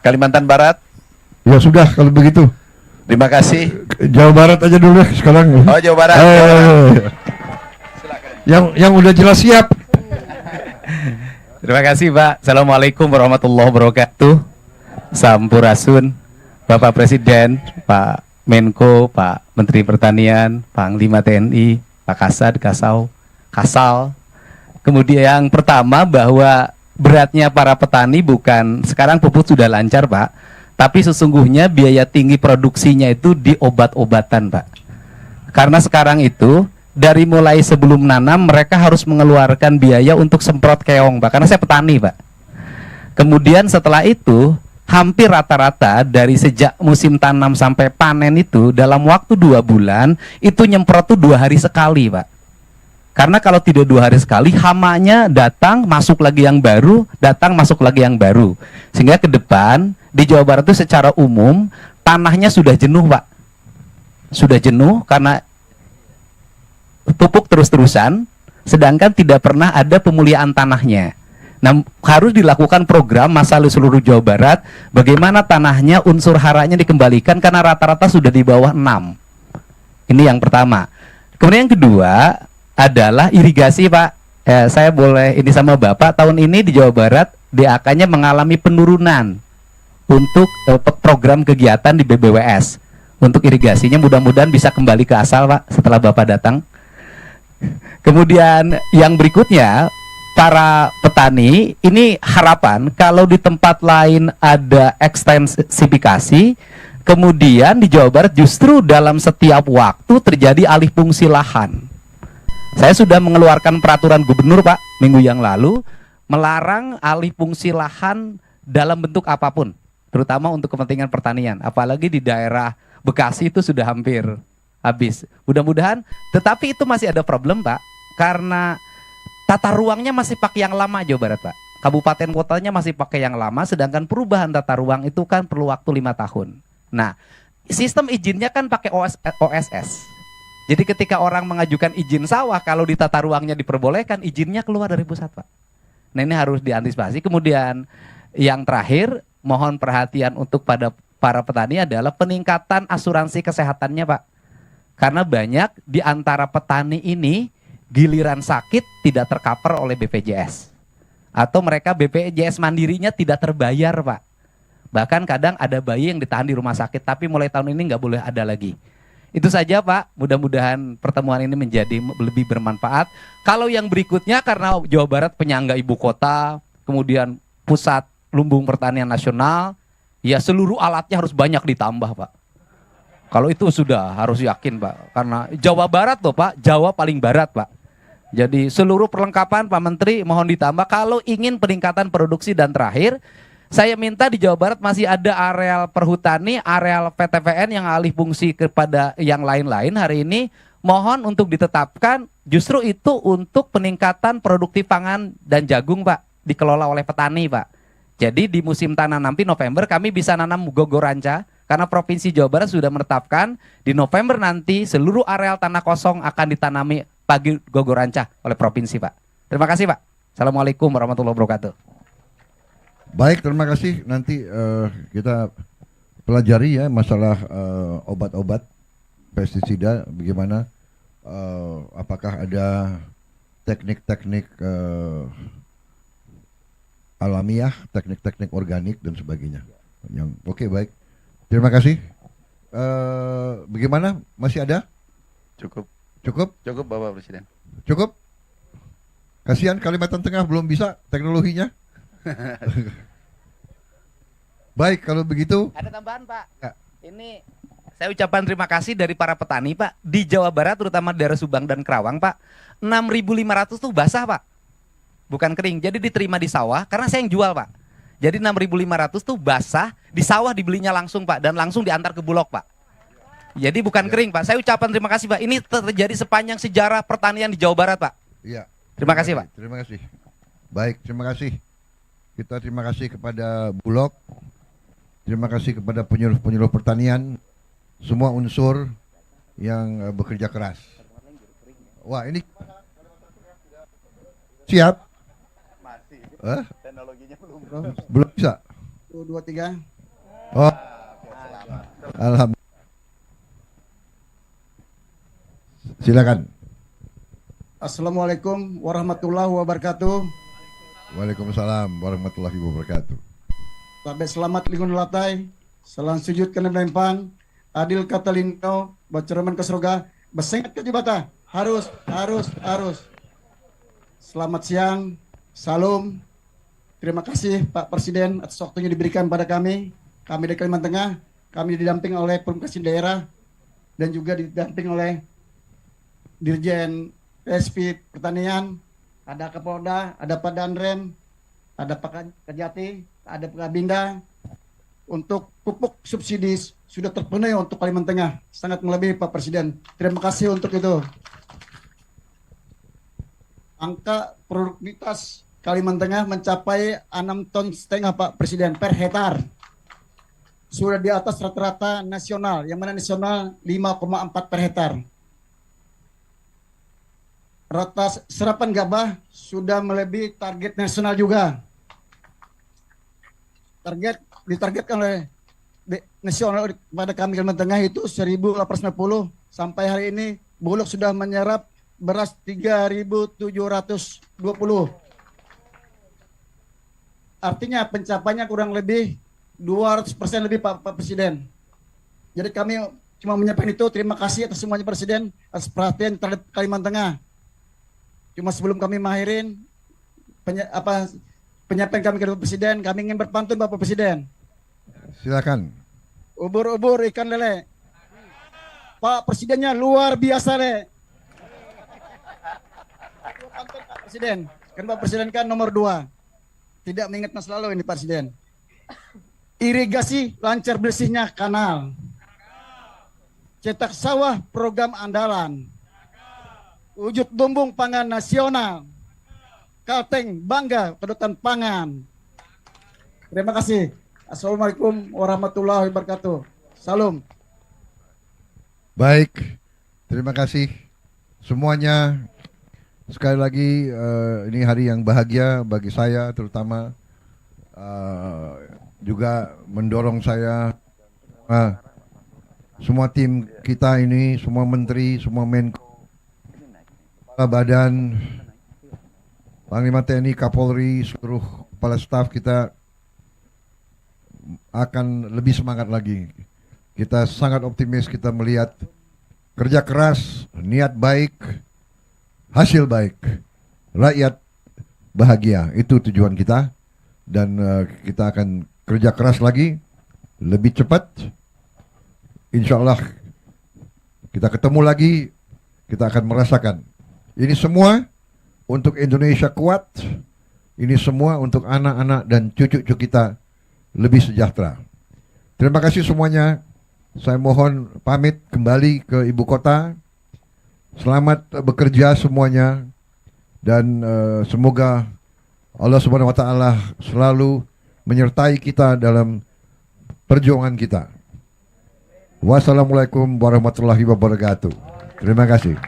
Kalimantan Barat. Ya sudah kalau begitu. Terima kasih. Jawa Barat aja dulu ya sekarang. Oh, Jawa Barat. Jawa Barat. Yang udah jelas siap. Terima kasih, Pak. Assalamualaikum warahmatullahi wabarakatuh. Sampurasun, Bapak Presiden, Pak Menko, Pak Menteri Pertanian, Panglima TNI, Pak Kasad, Kasal. Kemudian yang pertama bahwa beratnya para petani bukan sekarang pupuk sudah lancar, Pak, tapi sesungguhnya biaya tinggi produksinya itu di obat-obatan, Pak. Karena sekarang itu dari mulai sebelum nanam mereka harus mengeluarkan biaya untuk semprot keong, Pak, karena saya petani, Pak. Kemudian setelah itu hampir rata-rata dari sejak musim tanam sampai panen itu dalam waktu 2 bulan itu nyemprot tuh 2 hari sekali, Pak. Karena kalau tidak 2 hari sekali hamanya datang masuk lagi yang baru, datang masuk lagi yang baru. Sehingga ke depan di Jawa Barat itu secara umum tanahnya sudah jenuh, Pak. Sudah jenuh karena pupuk terus-terusan, sedangkan tidak pernah ada pemuliaan tanahnya. Nah, harus dilakukan program masalah seluruh Jawa Barat, bagaimana tanahnya unsur haranya dikembalikan karena rata-rata sudah di bawah 6. Ini yang pertama. Kemudian yang kedua adalah irigasi, Pak. Saya boleh ini sama Bapak, tahun ini di Jawa Barat DAK-nya mengalami penurunan untuk program kegiatan di BBWS. Untuk irigasinya mudah-mudahan bisa kembali ke asal, Pak, setelah Bapak datang. Kemudian yang berikutnya, para petani ini harapan kalau di tempat lain ada ekstensifikasi, kemudian di Jawa Barat justru dalam setiap waktu terjadi alih fungsi lahan. Saya sudah mengeluarkan peraturan gubernur, Pak, minggu yang lalu, melarang alih fungsi lahan dalam bentuk apapun, terutama untuk kepentingan pertanian. Apalagi di daerah Bekasi itu sudah hampir habis. Mudah-mudahan, tetapi itu masih ada problem, Pak, karena tata ruangnya masih pakai yang lama Jawa Barat, Pak. Kabupaten kotanya masih pakai yang lama, sedangkan perubahan tata ruang itu kan perlu waktu 5 tahun. Nah, sistem izinnya kan pakai OSS. Jadi ketika orang mengajukan izin sawah, kalau di tata ruangnya diperbolehkan, izinnya keluar dari pusat, Pak. Nah, ini harus diantisipasi. Kemudian yang terakhir, mohon perhatian untuk pada para petani adalah peningkatan asuransi kesehatannya, Pak. Karena banyak di antara petani ini giliran sakit tidak tercover oleh BPJS. Atau mereka BPJS mandirinya tidak terbayar, Pak. Bahkan kadang ada bayi yang ditahan di rumah sakit, tapi mulai tahun ini nggak boleh ada lagi. Itu saja, Pak. Mudah-mudahan pertemuan ini menjadi lebih bermanfaat. Kalau yang berikutnya, karena Jawa Barat penyangga ibu kota, kemudian pusat lumbung pertanian nasional, ya seluruh alatnya harus banyak ditambah, Pak. Kalau itu sudah harus yakin, Pak. Karena Jawa Barat loh, Pak. Jawa paling barat, Pak. Jadi seluruh perlengkapan, Pak Menteri, mohon ditambah. Kalau ingin peningkatan produksi dan terakhir, saya minta di Jawa Barat masih ada areal perhutani, areal PTPN yang alih fungsi kepada yang lain-lain hari ini. Mohon untuk ditetapkan justru itu untuk peningkatan produktif pangan dan jagung, Pak. Dikelola oleh petani, Pak. Jadi di musim tanam nanti November kami bisa nanam gogoranca. Karena Provinsi Jawa Barat sudah menetapkan di November nanti seluruh areal tanah kosong akan ditanami pagi gogoranca oleh Provinsi, Pak. Terima kasih, Pak. Assalamualaikum warahmatullahi wabarakatuh. Baik, terima kasih. Nanti kita pelajari ya masalah obat-obat pestisida, bagaimana apakah ada teknik-teknik alamiah, teknik-teknik organik dan sebagainya. Yang oke, baik. Terima kasih. Bagaimana? Masih ada? Cukup. Cukup? Cukup, Bapak Presiden. Cukup? Kasihan Kalimantan Tengah belum bisa teknologinya. Baik, kalau begitu. Ada tambahan, Pak. Ya. Ini saya ucapkan terima kasih dari para petani, Pak. Di Jawa Barat, terutama daerah Subang dan Kerawang, Pak. 6.500 tuh basah, Pak. Bukan kering. Jadi diterima di sawah, karena saya yang jual, Pak. Jadi 6.500 tuh basah, di sawah dibelinya langsung, Pak. Dan langsung diantar ke Bulog, Pak. Jadi bukan kering, Pak. Saya ucapkan terima kasih, Pak. Ini terjadi sepanjang sejarah pertanian di Jawa Barat, Pak. Iya. Terima kasih, Pak. Terima kasih. Baik, terima kasih. Kita terima kasih kepada Bulog. Terima kasih kepada penyuluh-penyuluh pertanian, semua unsur yang bekerja keras. Wah, ini siap? Masih. Hah? Teknologinya belum. Belum bisa. 1, 2, 3. Oh, alhamdulillah. Silakan. Assalamualaikum warahmatullahi wabarakatuh. Waalaikumsalam warahmatullahi wabarakatuh. Sampai selamat lingun latai. Salam sujud kena melempang. Adil kata lino. Bacaraman ke surga. Bersengat ke jibata. Harus. Selamat siang. Salam. Terima kasih Pak Presiden atas waktunya diberikan pada kami. Kami dari Kalimantan Tengah. Kami didamping oleh Pemkasih daerah. Dan juga didamping oleh Dirjen PSP Pertanian. Ada Kapolda, ada Pak Danrem, ada Pak Kajati, ada Pak Kabinda. Untuk pupuk subsidi sudah terpenuhi untuk Kalimantan Tengah. Sangat melebihi Pak Presiden. Terima kasih untuk itu. Angka produktivitas Kalimantan Tengah mencapai 6,5 ton Pak Presiden per hektar. Sudah di atas rata-rata nasional, yang mana nasional 5,4 per hektar. Rata serapan gabah sudah melebihi target nasional juga. Ditargetkan oleh nasional pada kami Kalimantan Tengah itu 1.850, sampai hari ini Bulog sudah menyerap beras 3.720. Artinya pencapaiannya kurang lebih 200% lebih Pak Presiden. Jadi kami cuma menyampaikan itu. Terima kasih atas semuanya Presiden atas perhatian terhadap Kalimantan Tengah. Cuma sebelum kami mengakhiri penyampaian kami ke Presiden, kami ingin berpantun Bapak Presiden. Silakan. Ubur-ubur ikan lele. Pak Presidennya luar biasa le. Pantun Pak Presiden. Kan Pak Presiden kan nomor 2. Tidak mengingat masa lalu ini Pak Presiden. Irigasi lancar bersihnya kanal. Cetak sawah program andalan. Wujud lumbung pangan nasional. Kalteng bangga kedaulatan pangan. Terima kasih. Assalamualaikum warahmatullahi wabarakatuh. Salam. Baik, terima kasih semuanya. Sekali lagi ini hari yang bahagia bagi saya, terutama juga mendorong saya semua tim kita ini, semua menteri, semua menko, kepala badan, Panglima TNI, Kapolri, seluruh kepala staf kita akan lebih semangat lagi. Kita sangat optimis, kita melihat kerja keras, niat baik, hasil baik, rakyat bahagia, itu tujuan kita. Dan kita akan kerja keras lagi, lebih cepat. Insya Allah kita ketemu lagi, kita akan merasakan. Ini semua untuk Indonesia kuat, ini semua untuk anak-anak dan cucu-cucu kita lebih sejahtera. Terima kasih semuanya. Saya mohon pamit kembali ke ibu kota. Selamat bekerja semuanya. Dan semoga Allah Subhanahu wa Ta'ala selalu menyertai kita dalam perjuangan kita. Wassalamualaikum warahmatullahi wabarakatuh. Terima kasih.